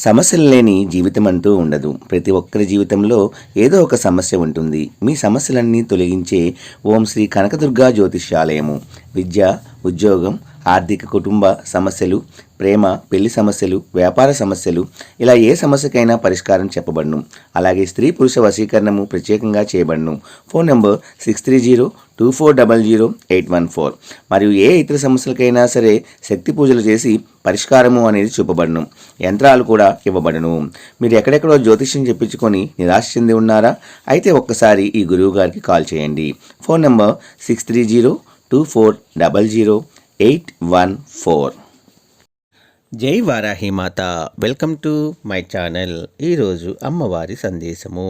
సమస్యలు లేని జీవితం అంటూ ఉండదు. ప్రతి ఒక్కరి జీవితంలో ఏదో ఒక సమస్య ఉంటుంది. మీ సమస్యలన్నీ తొలగించే ఓం శ్రీ కనకదుర్గా జ్యోతిష్యాలయము. విద్య, ఉద్యోగం, ఆర్థిక, కుటుంబ సమస్యలు, ప్రేమ, పెళ్లి సమస్యలు, వ్యాపార సమస్యలు, ఇలా ఏ సమస్యకైనా పరిష్కారం చెప్పబడును. అలాగే స్త్రీ పురుష వశీకరణము ప్రత్యేకంగా చేయబడును. Phone number 6302400814. మరియు ఏ ఇతర సమస్యలకైనా సరే శక్తి పూజలు చేసి పరిష్కారము అనేది చూపబడును. యంత్రాలు కూడా ఇవ్వబడును. మీరు ఎక్కడెక్కడో జ్యోతిష్యం చెప్పించుకొని నిరాశ చెంది ఉన్నారా? అయితే ఒక్కసారి ఈ గురువు గారికి కాల్ చేయండి. Phone number 6302400814. జై వారాహి మాత. Welcome to my channel. ఈరోజు అమ్మవారి సందేశము.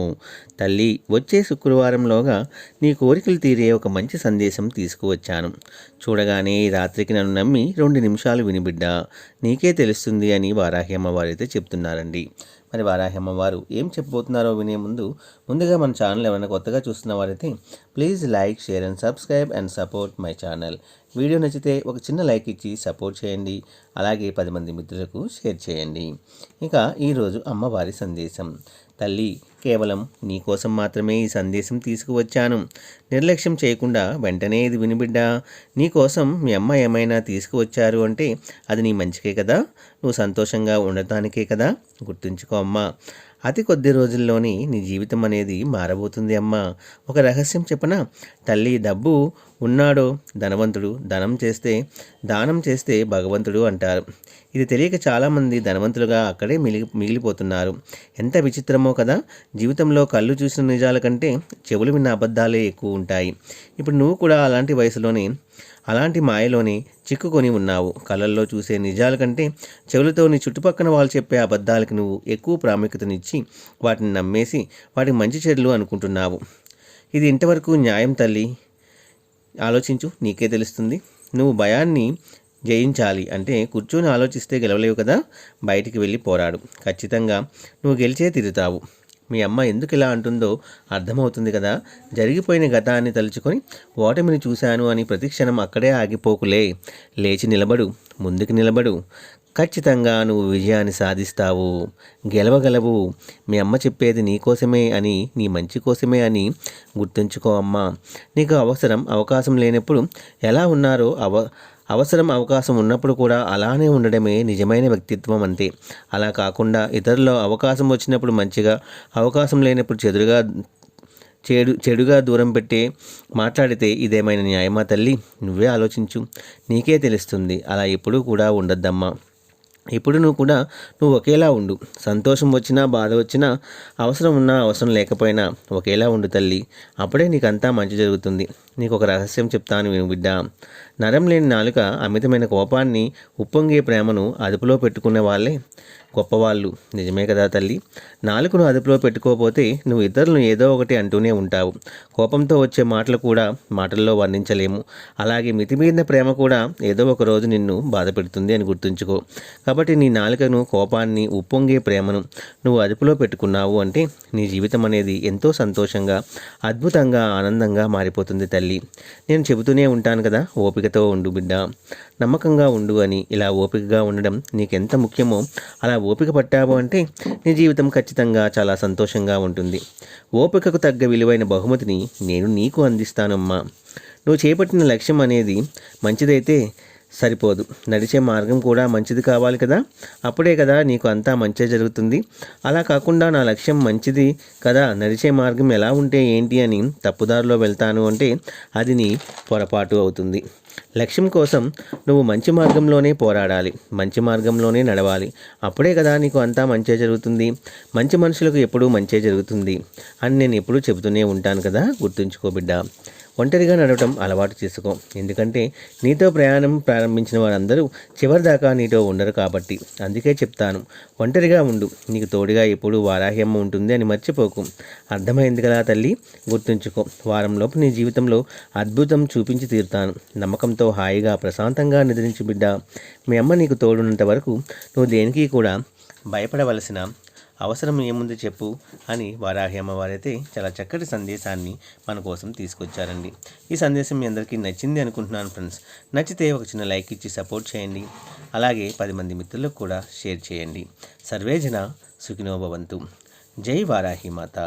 తల్లి, వచ్చే శుక్రవారంలోగా నీ కోరికలు తీరే ఒక మంచి సందేశం తీసుకువచ్చాను. చూడగానే ఈ రాత్రికి నన్ను నమ్మి 2 నిమిషాలు వినిబిడ్డా, నీకే తెలుస్తుంది అని వారాహి అమ్మవారు అయితే చెప్తున్నారండి. మరి వారాహి అమ్మవారు ఏం చెప్పబోతున్నారో వినే ముందుగా మన ఛానల్ ఎవరైనా కొత్తగా చూస్తున్న వారైతే please like, share and subscribe and support my channel. Video నచ్చితే ఒక చిన్న లైక్ ఇచ్చి సపోర్ట్ చేయండి. అలాగే 10 మంది మిత్రులకు షేర్ చేయండి. ఇక ఈరోజు అమ్మవారి సందేశం. తల్లి, కేవలం నీ కోసం మాత్రమే ఈ సందేశం తీసుకువచ్చాను. నిర్లక్ష్యం చేయకుండా వెంటనే ఇది వినిబిడ్డా. నీ కోసం మీ అమ్మ ఏమైనా తీసుకువచ్చారు అంటే అది నీ మంచికే కదా, నువ్వు సంతోషంగా ఉండటానికే కదా. గుర్తుంచుకో అమ్మా, అతి కొద్ది రోజుల్లోని నీ జీవితం అనేది మారబోతుంది అమ్మా. ఒక రహస్యం చెప్పనా తల్లి? డబ్బు ఉన్నాడో ధనవంతుడు, దానం చేస్తే భగవంతుడు అంటారు. ఇది తెలియక చాలామంది ధనవంతులుగా అక్కడే మిగిలిపోతున్నారు. ఎంత విచిత్రమో కదా. జీవితంలో కళ్ళు చూసిన నిజాల కంటే చెవులు విన్న అబద్ధాలే ఎక్కువ ఉంటాయి. ఇప్పుడు నువ్వు కూడా అలాంటి మాయలోనే చిక్కుకొని ఉన్నావు. కళ్ళల్లో చూసే నిజాల కంటే చెవులతో నీ చుట్టుపక్కన వాళ్ళు చెప్పే అబద్ధాలకు నువ్వు ఎక్కువ ప్రాముఖ్యతనిచ్చి వాటిని నమ్మేసి వాటికి మంచి చెడులు అనుకుంటున్నావు. ఇది ఇంతవరకు న్యాయం తల్లి? ఆలోచించు, నీకే తెలుస్తుంది. నువ్వు భయాన్ని జయించాలి అంటే కూర్చొని ఆలోచిస్తే గెలవలేవు కదా. బయటికి వెళ్ళి పోరాడు. ఖచ్చితంగా నువ్వు గెలిచే తీరుతావు. మీ అమ్మ ఎందుకు ఇలా అంటుందో అర్థమవుతుంది కదా. జరిగిపోయిన గతాన్ని తలుచుకొని ఓటమిని చూశాను అని ప్రతిక్షణం అక్కడే ఆగిపోకులే. లేచి నిలబడు, ముందుకు నిలబడు. ఖచ్చితంగా నువ్వు విజయాన్ని సాధిస్తావు, గెలవగలవు. మీ అమ్మ చెప్పేది నీకోసమే అని, నీ మంచి కోసమే అని గుర్తుంచుకో అమ్మా. నీకు అవకాశం లేనప్పుడు ఎలా ఉన్నారో అవకాశం ఉన్నప్పుడు కూడా అలానే ఉండడమే నిజమైన వ్యక్తిత్వం అంతే. అలా కాకుండా ఇతరుల అవకాశం వచ్చినప్పుడు మంచిగా, అవకాశం లేనప్పుడు చెడుగా దూరం పెట్టి మాట్లాడితే ఇదేమైనా న్యాయమా తల్లి? నువ్వే ఆలోచించు, నీకే తెలుస్తుంది. అలా ఎప్పుడూ కూడా ఉండద్దమ్మా. ఇప్పుడు నువ్వు ఒకేలా ఉండు. సంతోషం వచ్చినా, బాధ వచ్చినా, అవసరం ఉన్నా, అవసరం లేకపోయినా ఒకేలా ఉండు తల్లి. అప్పుడే నీకంతా మంచి జరుగుతుంది. నీకు ఒక రహస్యం చెప్తాను విను బిడ్డ. నరం లేని నాలుక అమితమైన కోపాన్ని, ఉప్పొంగే ప్రేమను అదుపులో పెట్టుకునే వాళ్ళే గొప్పవాళ్ళు. నిజమే కదా తల్లి? నాలుకను అదుపులో పెట్టుకోకపోతే నువ్వు ఇతరులను ఏదో ఒకటి అంటూనే ఉంటావు. కోపంతో వచ్చే మాటలు కూడా మాటల్లో వర్ణించలేము. అలాగే మితిమీరిన ప్రేమ కూడా ఏదో ఒక రోజు నిన్ను బాధ పెడుతుంది అని గుర్తుంచుకో. కాబట్టి నీ నాలుకను, కోపాన్ని, ఉప్పొంగే ప్రేమను నువ్వు అదుపులో పెట్టుకున్నావు అంటే నీ జీవితం అనేది ఎంతో సంతోషంగా, అద్భుతంగా, ఆనందంగా మారిపోతుంది తల్లి. నేను చెబుతూనే ఉంటాను కదా, ఓపికతో ఉండు బిడ్డ, నమ్మకంగా ఉండు అని. ఇలా ఓపికగా ఉండడం నీకెంత ముఖ్యమో అలా ఓపిక పట్టావు అంటే నీ జీవితం ఖచ్చితంగా చాలా సంతోషంగా ఉంటుంది. ఓపికకు తగ్గ విలువైన బహుమతిని నేను నీకు అందిస్తానమ్మా. నువ్వు చేపట్టిన లక్ష్యం అనేది మంచిదైతే సరిపోదు, నడిచే మార్గం కూడా మంచిది కావాలి కదా. అప్పుడే కదా నీకు అంతా మంచి జరుగుతుంది. అలా కాకుండా నా లక్ష్యం మంచిది కదా, నడిచే మార్గం ఎలా ఉంటే ఏంటి అని తప్పుదారిలో వెళ్తాను అంటే అది నీ పొరపాటు అవుతుంది. లక్ష్యం కోసం నువ్వు మంచి మార్గంలోనే పోరాడాలి, మంచి మార్గంలోనే నడవాలి. అప్పుడే కదా నీకు అంతా మంచే జరుగుతుంది. మంచి మనుషులకు ఎప్పుడూ మంచే జరుగుతుంది అని నేను ఎప్పుడూ చెబుతూనే ఉంటాను కదా. గుర్తుంచుకో బిడ్డ. ఒంటరిగా నడవటం అలవాటు చేసుకో. ఎందుకంటే నీతో ప్రయాణం ప్రారంభించిన వారందరూ చివరిదాకా నీతో ఉండరు కాబట్టి. అందుకే చెప్తాను, ఒంటరిగా ఉండు. నీకు తోడుగా ఎప్పుడూ వారాహ్యమ్మ ఉంటుంది అని మర్చిపోకు. అర్థమైంది కదా తల్లి? గుర్తుంచుకో. వారంలోపు నీ జీవితంలో అద్భుతం చూపించి తీరుతాను. నమ్మకంతో హాయిగా ప్రశాంతంగా నిద్రించు బిడ్డ. మీ అమ్మ నీకు తోడున్నంత వరకు నువ్వు దేనికి కూడా భయపడవలసిన అవసరం ఏముంది చెప్పు అని వారాహి అమ్మవారైతే చాలా చక్కటి సందేశాన్ని మన కోసం తీసుకొచ్చారండి. ఈ సందేశం మీ అందరికీ నచ్చింది అనుకుంటున్నాను ఫ్రెండ్స్. నచ్చితే ఒక చిన్న లైక్ ఇచ్చి సపోర్ట్ చేయండి. అలాగే 10 మంది మిత్రులకు కూడా షేర్ చేయండి. సర్వేజన సుఖినో భవంతు. జై వారాహి మాత.